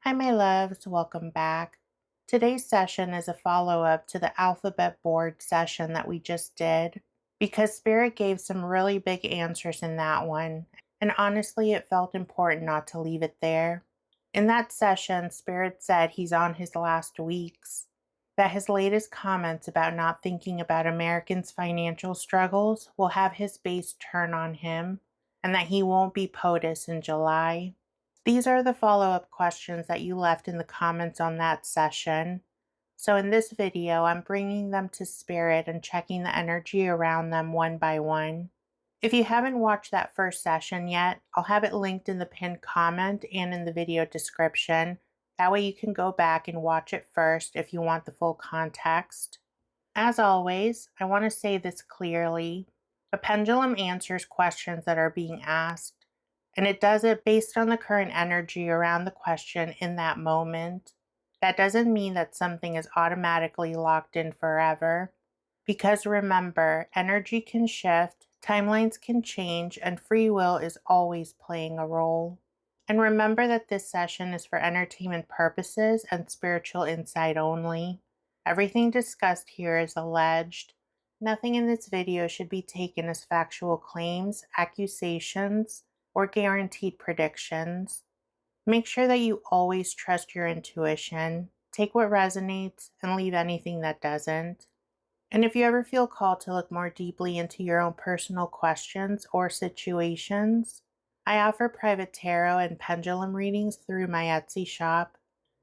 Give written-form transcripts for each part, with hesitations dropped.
Hi, my loves. Welcome back. Today's session is a follow up to the alphabet board session that we just did because Spirit gave some really big answers in that one. And honestly, it felt important not to leave it there. In that session, Spirit said he's on his last weeks, that his latest comments about not thinking about Americans' financial struggles will have his base turn on him, and that he won't be POTUS in July. These are the follow-up questions that you left in the comments on that session. So in this video, I'm bringing them to Spirit and checking the energy around them one by one. If you haven't watched that first session yet, I'll have it linked in the pinned comment and in the video description. That way you can go back and watch it first if you want the full context. As always, I want to say this clearly. A pendulum answers questions that are being asked, and it does it based on the current energy around the question in that moment. That doesn't mean that something is automatically locked in forever, because remember, energy can shift, timelines can change, and free will is always playing a role. And remember that this session is for entertainment purposes and spiritual insight only. Everything discussed here is alleged. Nothing in this video should be taken as factual claims, accusations, or guaranteed predictions. Make sure that you always trust your intuition, take what resonates, and leave anything that doesn't. And if you ever feel called to look more deeply into your own personal questions or situations, I offer private tarot and pendulum readings through my Etsy shop.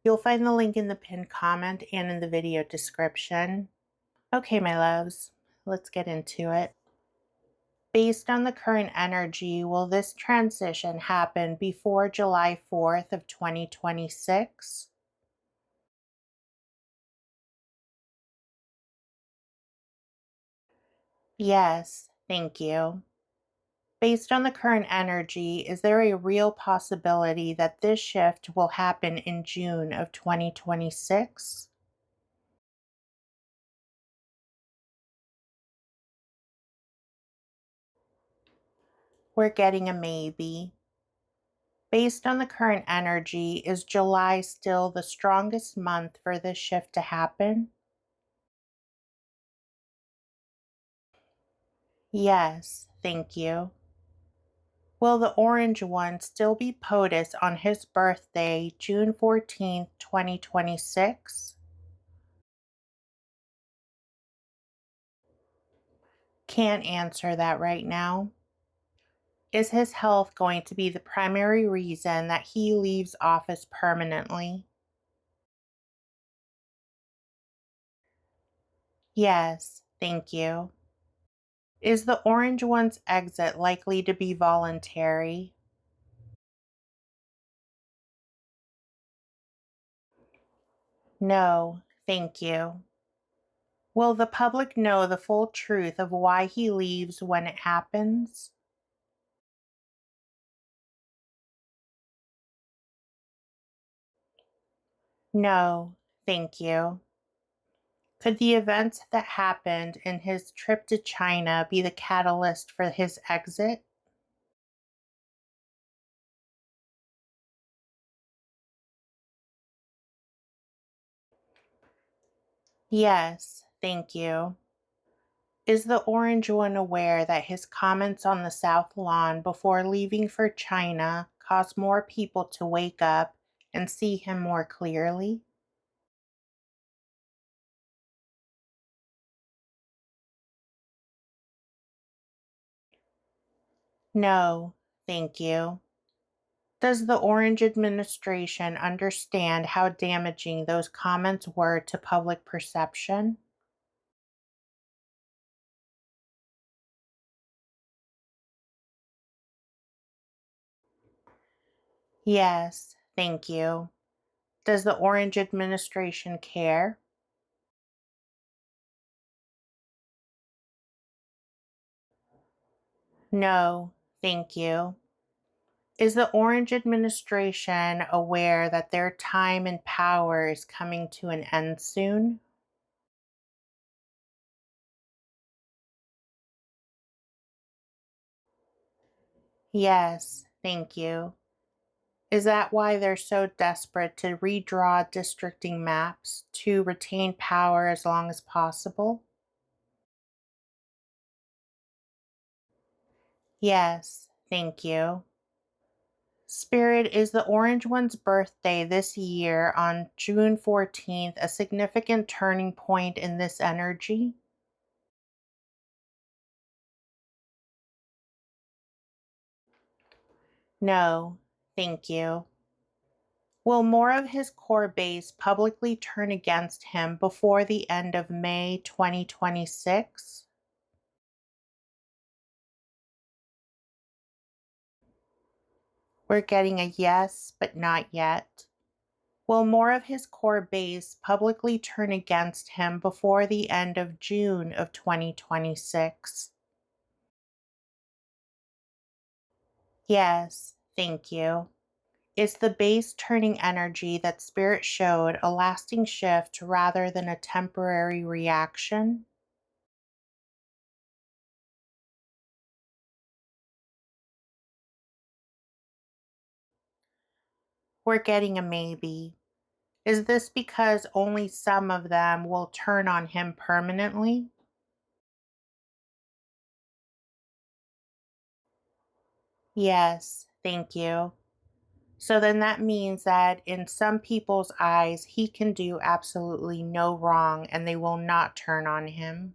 You'll find the link in the pinned comment and in the video description. Okay, my loves, let's get into it. Based on the current energy, will this transition happen before July 4th of 2026? Yes, thank you. Based on the current energy, is there a real possibility that this shift will happen in June of 2026? We're getting a maybe. Based on the current energy, is July still the strongest month for this shift to happen? Yes, thank you. Will the orange one still be POTUS on his birthday, June 14th, 2026? Can't answer that right now. Is his health going to be the primary reason that he leaves office permanently? Yes, thank you. Is the orange one's exit likely to be voluntary? No, thank you. Will the public know the full truth of why he leaves when it happens? No, thank you. Could the events that happened in his trip to China be the catalyst for his exit? Yes, thank you. Is the orange one aware that his comments on the South Lawn before leaving for China caused more people to wake up and see him more clearly? No, thank you. Does the Orange administration understand how damaging those comments were to public perception? Yes, thank you. Does the Orange administration care? No, thank you. Is the Orange administration aware that their time and power is coming to an end soon? Yes, thank you. Is that why they're so desperate to redraw districting maps to retain power as long as possible? Yes, thank you. Spirit, is the Orange One's birthday this year on June 14th a significant turning point in this energy? No, thank you. Will more of his core base publicly turn against him before the end of May 2026? We're getting a yes, but not yet. Will more of his core base publicly turn against him before the end of June of 2026? Yes, thank you. Is the base turning energy that Spirit showed a lasting shift rather than a temporary reaction? We're getting a maybe. Is this because only some of them will turn on him permanently? Yes, thank you. So then that means that in some people's eyes, he can do absolutely no wrong and they will not turn on him.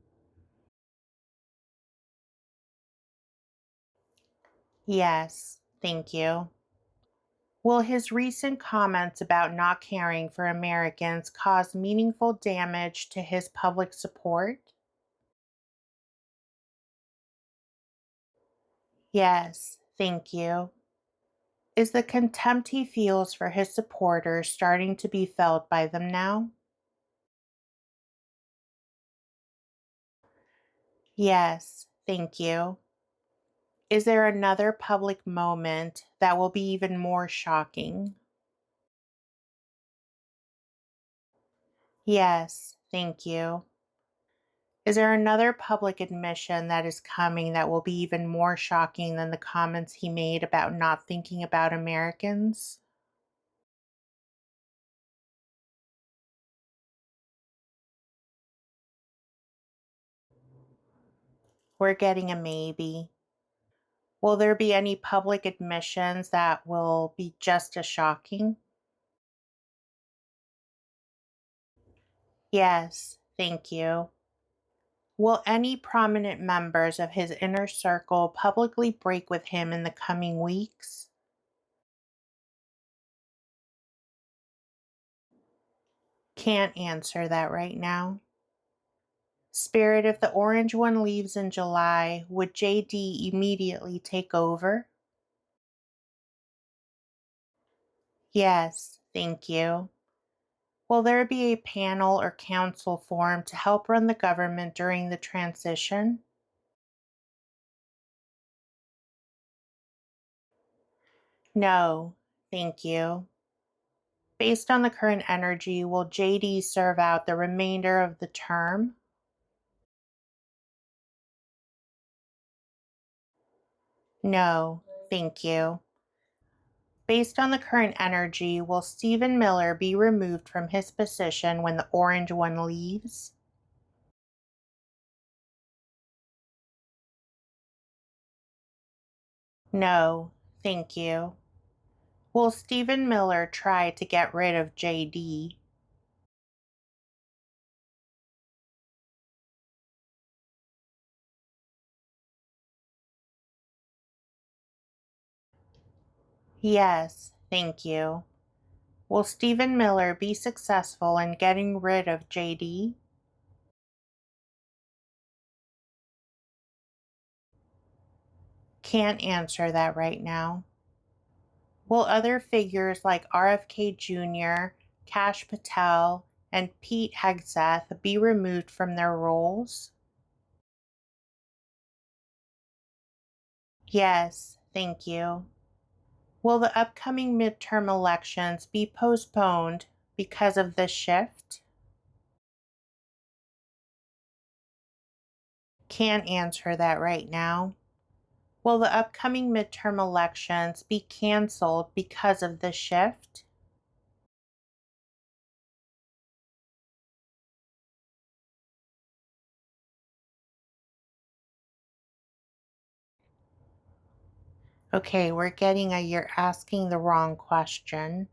Yes, thank you. Will his recent comments about not caring for Americans cause meaningful damage to his public support? Yes, thank you. Is the contempt he feels for his supporters starting to be felt by them now? Yes, thank you. Is there another public moment that will be even more shocking? Yes, thank you. Is there another public admission that is coming that will be even more shocking than the comments he made about not thinking about Americans? We're getting a maybe. Will there be any public admissions that will be just as shocking? Yes, thank you. Will any prominent members of his inner circle publicly break with him in the coming weeks? Can't answer that right now. Spirit, if the orange one leaves in July, would JD immediately take over? Yes, thank you. Will there be a panel or council formed to help run the government during the transition? No, thank you. Based on the current energy, will JD serve out the remainder of the term? No, thank you. Based on the current energy, will Stephen Miller be removed from his position when the orange one leaves? No, thank you. Will Stephen Miller try to get rid of JD? Yes, thank you. Will Stephen Miller be successful in getting rid of JD? Can't answer that right now. Will other figures like RFK Jr., Kash Patel, and Pete Hegseth be removed from their roles? Yes, thank you. Will the upcoming midterm elections be postponed because of this shift? Can't answer that right now. Will the upcoming midterm elections be canceled because of this shift? Okay, we're getting a you're asking the wrong question.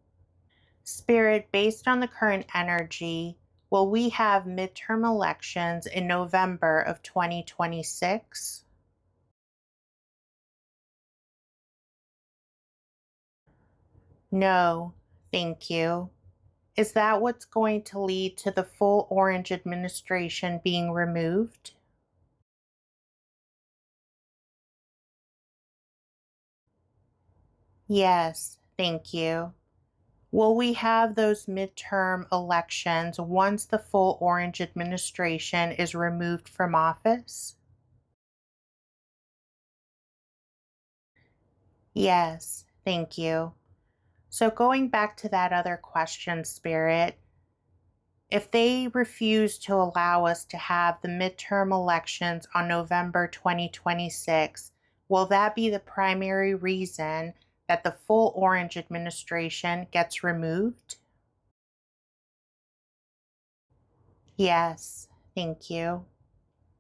Spirit, based on the current energy, will we have midterm elections in November of 2026? No, thank you. Is that what's going to lead to the full Orange administration being removed? Yes, thank you. Will we have those midterm elections once the full Orange administration is removed from office? Yes, thank you. So, going back to that other question, Spirit, if they refuse to allow us to have the midterm elections on November 2026, will that be the primary reason that the full Orange administration gets removed? Yes, thank you.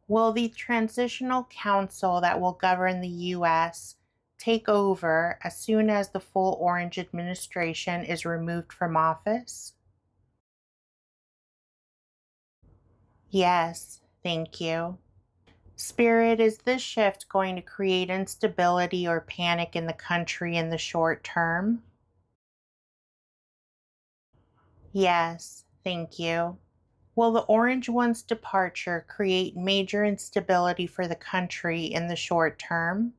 Will the transitional council that will govern the U.S. take over as soon as the full Orange administration is removed from office? Yes, thank you. Spirit, is this shift going to create instability or panic in the country in the short term? Yes, thank you. Will the Orange One's departure create major instability for the country in the short term?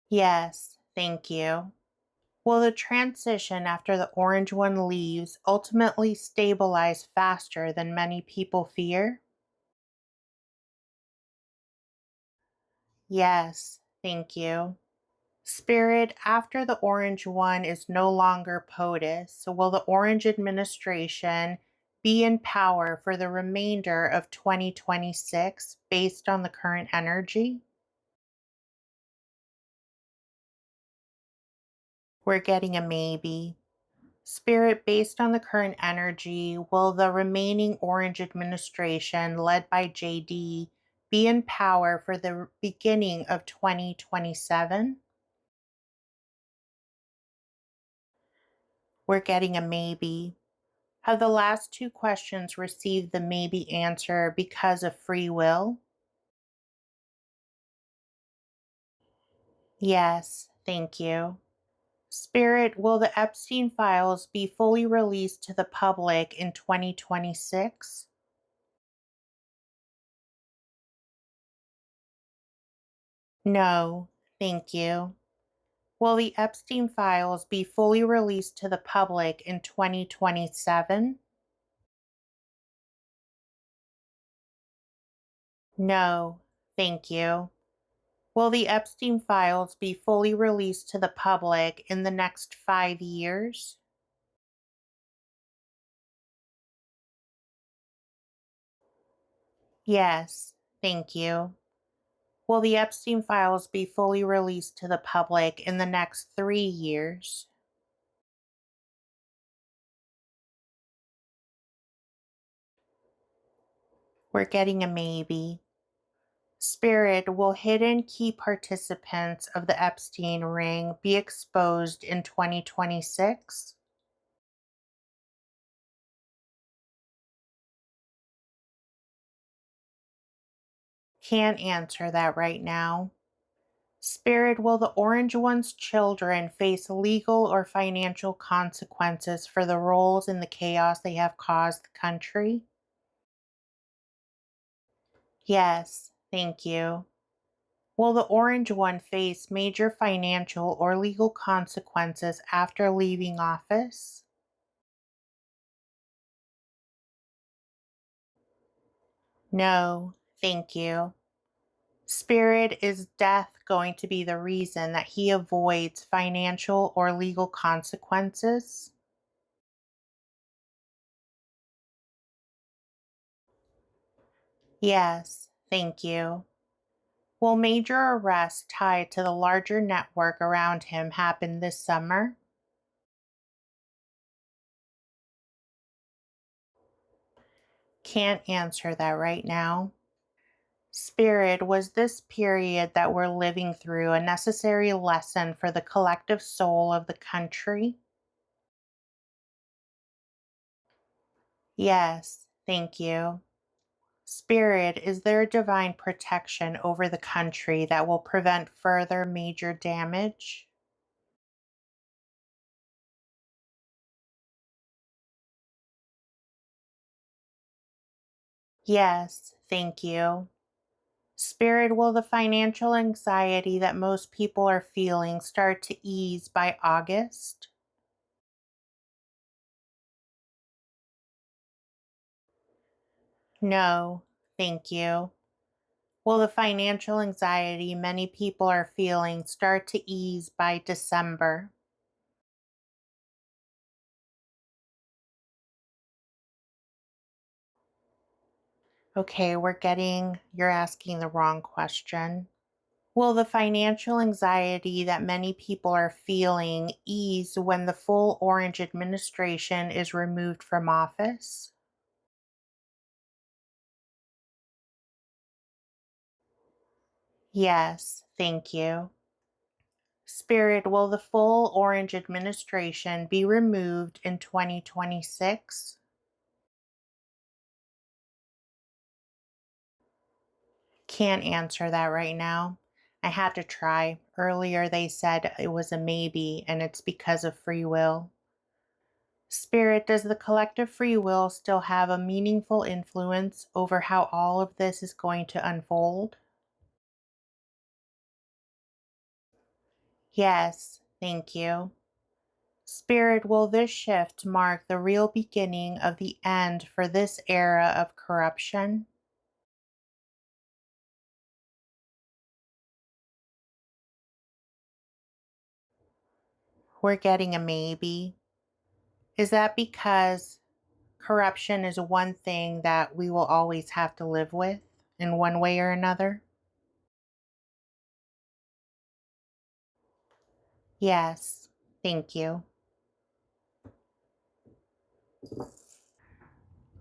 Yes, thank you. Will the transition after the Orange One leaves ultimately stabilize faster than many people fear? Yes, thank you. Spirit, after the Orange One is no longer POTUS, will the Orange administration be in power for the remainder of 2026 based on the current energy? We're getting a maybe. Spirit, based on the current energy, will the remaining Orange administration, led by JD, be in power for the beginning of 2027? We're getting a maybe. Have the last two questions received the maybe answer because of free will? Yes, thank you. Spirit, will the Epstein files be fully released to the public in 2026? No, thank you. Will the Epstein files be fully released to the public in 2027? No, thank you. Will the Epstein files be fully released to the public in the next 5 years? Yes, thank you. Will the Epstein files be fully released to the public in the next 3 years? We're getting a maybe. Spirit, will hidden key participants of the Epstein ring be exposed in 2026? Can't answer that right now. Spirit, will the Orange One's children face legal or financial consequences for the roles in the chaos they have caused the country? Yes, thank you. Will the Orange One face major financial or legal consequences after leaving office? No, thank you. Spirit, is death going to be the reason that he avoids financial or legal consequences? Yes, thank you. Will major arrests tied to the larger network around him happen this summer? Can't answer that right now. Spirit, was this period that we're living through a necessary lesson for the collective soul of the country? Yes, thank you. Spirit, is there a divine protection over the country that will prevent further major damage? Yes, thank you. Spirit, will the financial anxiety that most people are feeling start to ease by August? No, thank you. Will the financial anxiety many people are feeling start to ease by December? Okay, you're asking the wrong question. Will the financial anxiety that many people are feeling ease when the full Orange administration is removed from office? Yes, thank you. Spirit, will the full Orange administration be removed in 2026? Can't answer that right now. I had to try. Earlier, they said it was a maybe, and it's because of free will. Spirit, does the collective free will still have a meaningful influence over how all of this is going to unfold? Yes, thank you. Spirit, will this shift mark the real beginning of the end for this era of corruption? We're getting a maybe. Is that because corruption is one thing that we will always have to live with in one way or another? Yes, thank you.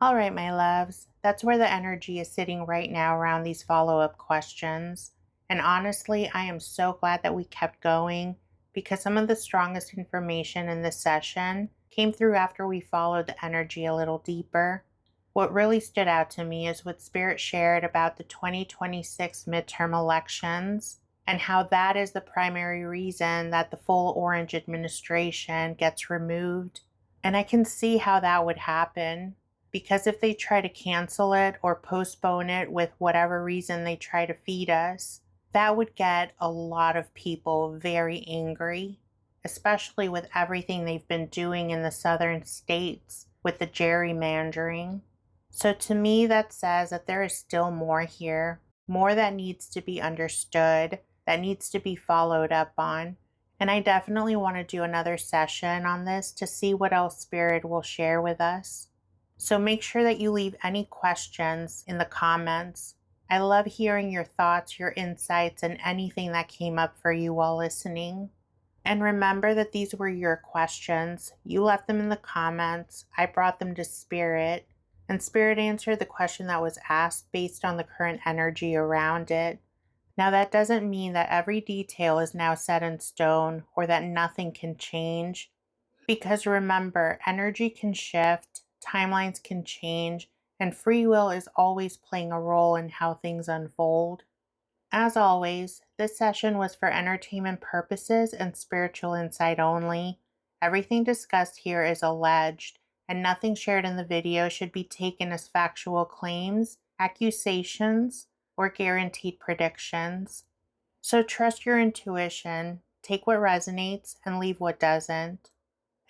All right, my loves, that's where the energy is sitting right now around these follow up questions. And honestly, I am so glad that we kept going because some of the strongest information in this session came through after we followed the energy a little deeper. What really stood out to me is what Spirit shared about the 2026 midterm elections and how that is the primary reason that the full Orange administration gets removed. And I can see how that would happen because if they try to cancel it or postpone it with whatever reason they try to feed us, that would get a lot of people very angry, especially with everything they've been doing in the southern states with the gerrymandering. So to me, that says that there is still more here, more that needs to be understood, that needs to be followed up on. And I definitely want to do another session on this to see what else Spirit will share with us. So make sure that you leave any questions in the comments. I love hearing your thoughts, your insights, and anything that came up for you while listening. And remember that these were your questions. You left them in the comments. I brought them to Spirit, and Spirit answered the question that was asked based on the current energy around it. Now, that doesn't mean that every detail is now set in stone or that nothing can change, because remember, energy can shift, timelines can change, and free will is always playing a role in how things unfold. As always, this session was for entertainment purposes and spiritual insight only. Everything discussed here is alleged, and nothing shared in the video should be taken as factual claims, accusations, or guaranteed predictions. So trust your intuition, take what resonates, and leave what doesn't.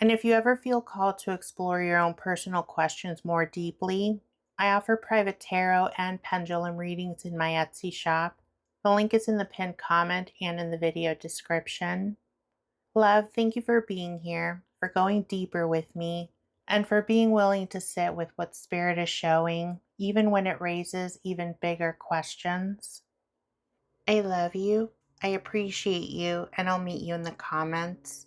And if you ever feel called to explore your own personal questions more deeply, I offer private tarot and pendulum readings in my Etsy shop. The link is in the pinned comment and in the video description. Love, thank you for being here, for going deeper with me, and for being willing to sit with what Spirit is showing, even when it raises even bigger questions. I love you. I appreciate you, and I'll meet you in the comments.